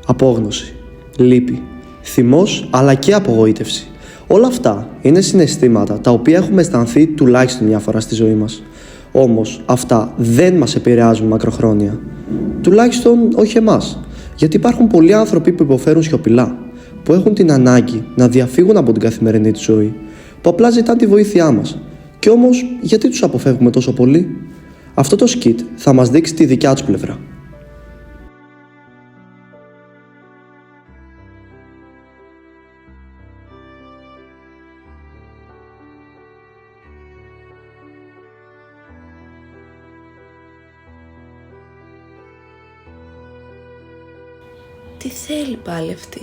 απόγνωση, λύπη, θυμός αλλά και απογοήτευση. Όλα αυτά είναι συναισθήματα τα οποία έχουμε αισθανθεί τουλάχιστον μια φορά στη ζωή μας. Όμως αυτά δεν μας επηρεάζουν μακροχρόνια. Τουλάχιστον όχι εμάς. Γιατί υπάρχουν πολλοί άνθρωποι που υποφέρουν σιωπηλά, που έχουν την ανάγκη να διαφύγουν από την καθημερινή της ζωή, που απλά ζητάνε τη βοήθειά μας. Κι όμως, γιατί τους αποφεύγουμε τόσο πολύ? Αυτό το σκιτ θα μας δείξει τη δικιά τους πλευρά. Τι θέλει πάλι αυτή?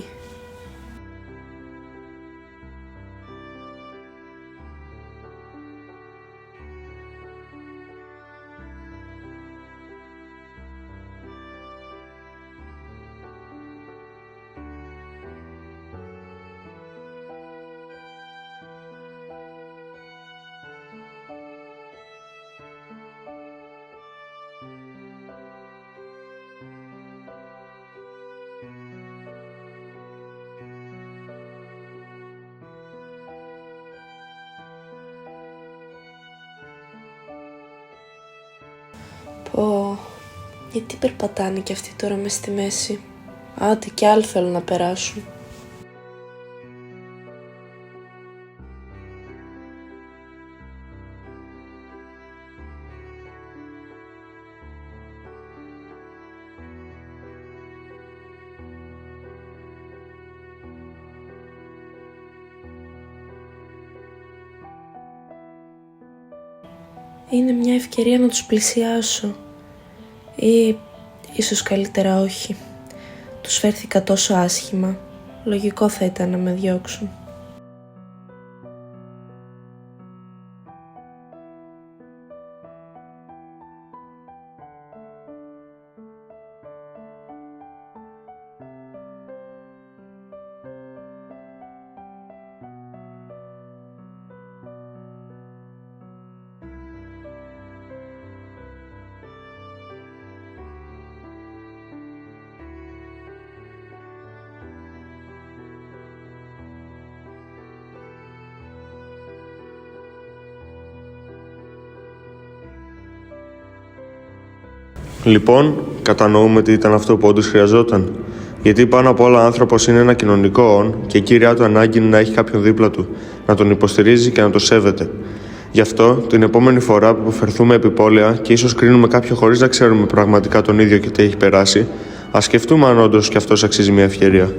Πω, γιατί περπατάνε κι αυτοί τώρα μες στη μέση? Άντε κι άλλοι θέλουν να περάσουν. Είναι μια ευκαιρία να τους πλησιάσω. Ή ίσως καλύτερα όχι. Τους φέρθηκα τόσο άσχημα. Λογικό θα ήταν να με διώξουν. Λοιπόν, κατανοούμε τι ήταν αυτό που όντως χρειαζόταν. Γιατί πάνω απ' όλα άνθρωπος είναι ένα κοινωνικό όν και η κύρια του ανάγκη είναι να έχει κάποιον δίπλα του, να τον υποστηρίζει και να τον σέβεται. Γι' αυτό, την επόμενη φορά που υποφερθούμε επιπόλαια και ίσως κρίνουμε κάποιον χωρίς να ξέρουμε πραγματικά τον ίδιο και τι έχει περάσει, ας σκεφτούμε αν όντως κι αυτός αξίζει μια ευκαιρία.